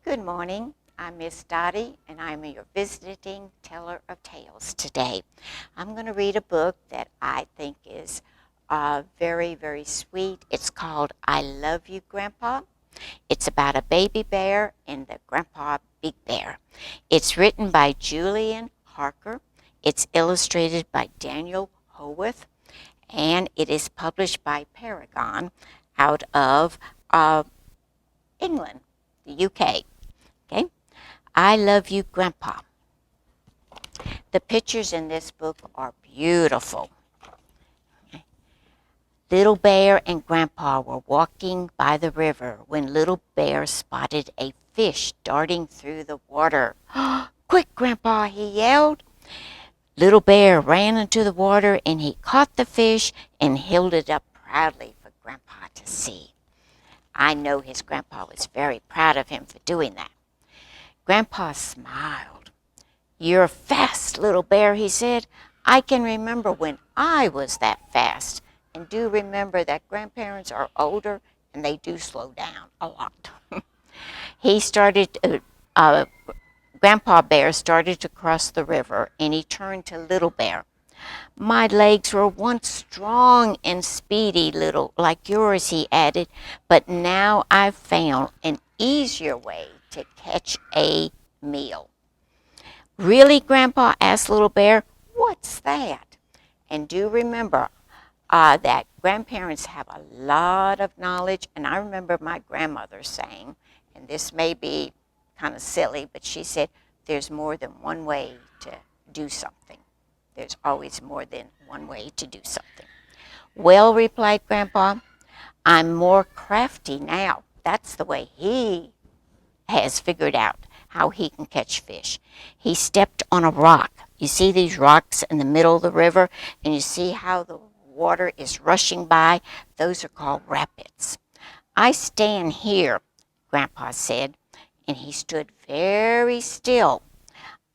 Good morning. I'm Miss Dottie, and I'm your visiting teller of tales today. I'm going to read a book that I think is very, very sweet. It's called I Love You, Grandpa. It's about a baby bear and the grandpa big bear. It's written by Julian Harker. It's illustrated by Daniel Howarth, and it is published by Paragon out of England, the UK. Okay? I Love You, Grandpa. The pictures in this book are beautiful. Little Bear and Grandpa were walking by the river when Little Bear spotted a fish darting through the water. Quick, Grandpa, he yelled. Little Bear ran into the water and he caught the fish and held it up proudly for Grandpa to see. I know his grandpa was very proud of him for doing that. Grandpa smiled. You're fast, Little Bear, he said. I can remember when I was that fast. And do remember that grandparents are older and they do slow down a lot. he started, Grandpa Bear started to cross the river and he turned to Little Bear. My legs were once strong and speedy, little like yours, he added, but now I've found an easier way to catch a meal. Really, Grandpa? Asked Little Bear. What's that? And do remember that grandparents have a lot of knowledge. And I remember my grandmother saying, and this may be kind of silly, but she said, there's more than one way to do something. There's always more than one way to do something. Well, replied Grandpa, I'm more crafty now. That's the way he has figured out how he can catch fish. He stepped on a rock. You see these rocks in the middle of the river, and you see how the water is rushing by? Those are called rapids. I stand here, Grandpa said, and he stood very still.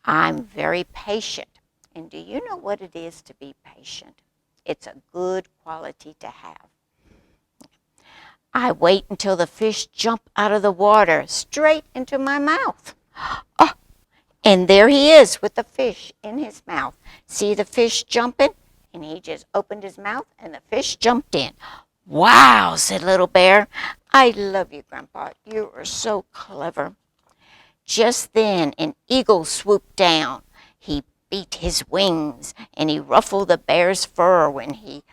I'm very patient. And do you know what it is to be patient? It's a good quality to have. I wait until the fish jump out of the water straight into my mouth. Oh, and there he is with the fish in his mouth. See the fish jumping? And he just opened his mouth and the fish jumped in. Wow, said Little Bear. I love you, Grandpa. You are so clever. Just then an eagle swooped down. He beat his wings and he ruffled the bear's fur when he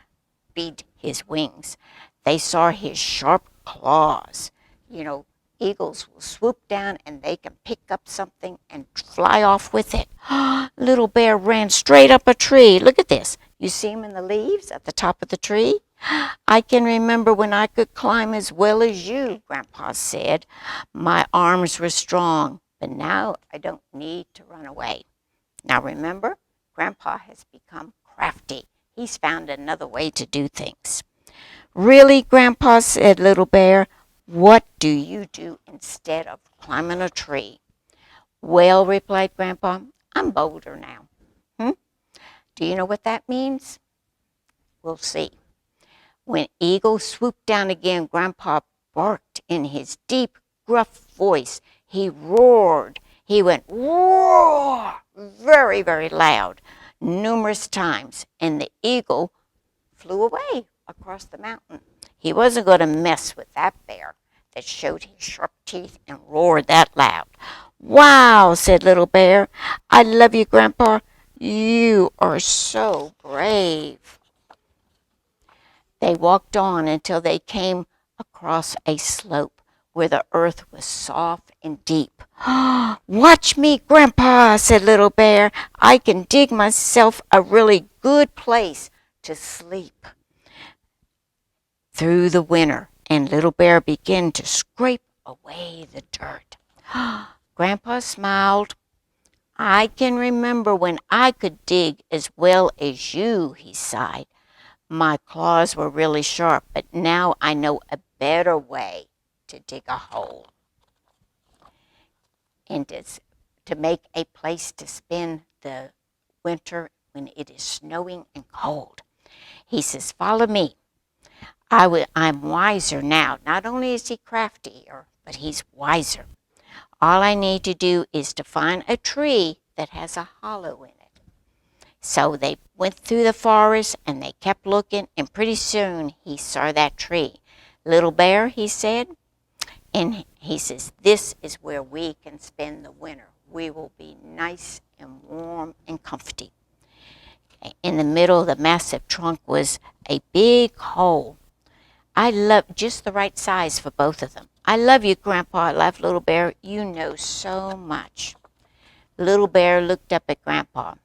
beat his wings. They saw his sharp claws. You know, eagles will swoop down and they can pick up something and fly off with it. Little Bear ran straight up a tree. Look at this. You see him in the leaves at the top of the tree? I can remember when I could climb as well as you, Grandpa said. My arms were strong, but now I don't need to run away. Now remember, Grandpa has become crafty. He's found another way to do things. Really, Grandpa, said Little Bear, what do you do instead of climbing a tree? Well, replied Grandpa, I'm bolder now. Do you know what that means? We'll see. When Eagle swooped down again, Grandpa barked in his deep, gruff voice. He roared. He went, roar, very, very loud, numerous times, and the eagle flew away across the mountain. He wasn't going to mess with that bear that showed his sharp teeth and roared that loud. Wow, said Little Bear. I love you, Grandpa. You are so brave. They walked on until they came across a slope where the earth was soft and deep. Watch me, Grandpa, said Little Bear. I can dig myself a really good place to sleep through the winter. And Little Bear began to scrape away the dirt. Grandpa smiled. I can remember when I could dig as well as you, he sighed. My claws were really sharp, but now I know a better way to dig a hole and to make a place to spend the winter when it is snowing and cold. He says, follow me. I'm wiser now. Not only is he craftier, but he's wiser. All I need to do is to find a tree that has a hollow in it. So they went through the forest and they kept looking, and pretty soon he saw that tree. Little bear, he said, and he says, this is where we can spend the winter. We will be nice and warm and comfy. In the middle of the massive trunk was a big hole. I love just the right size for both of them. I love you, Grandpa, laughed Little Bear. You know so much. Little Bear looked up at Grandpa,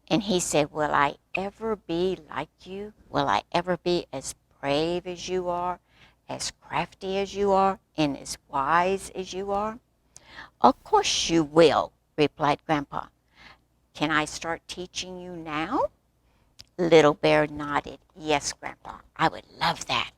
and he said, will I ever be like you? Will I ever be as brave as you are, as crafty as you are, and as wise as you are? Of course you will, replied Grandpa. Can I start teaching you now? Little Bear nodded. Yes, Grandpa, I would love that.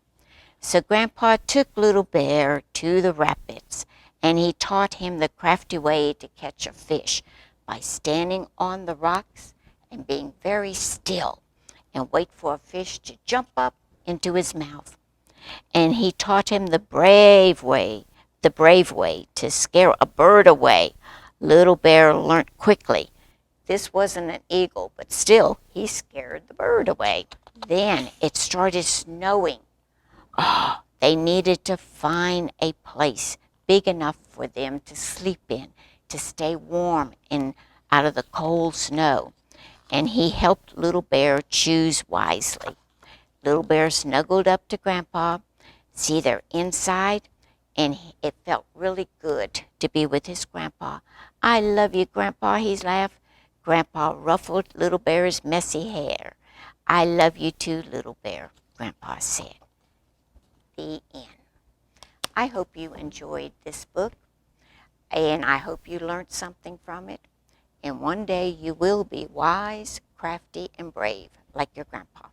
So Grandpa took Little Bear to the rapids, and he taught him the crafty way to catch a fish by standing on the rocks and being very still and wait for a fish to jump up into his mouth. And he taught him the brave way to scare a bird away. Little Bear learnt quickly. This wasn't an eagle, but still he scared the bird away. Then it started snowing. Oh, they needed to find a place big enough for them to sleep in, to stay warm and out of the cold snow. And he helped Little Bear choose wisely. Little Bear snuggled up to Grandpa, see their inside, and it felt really good to be with his Grandpa. I love you, Grandpa, he laughed. Grandpa ruffled Little Bear's messy hair. I love you too, Little Bear, Grandpa said. The end. I hope you enjoyed this book, and I hope you learned something from it. And one day you will be wise, crafty, and brave like your grandpa.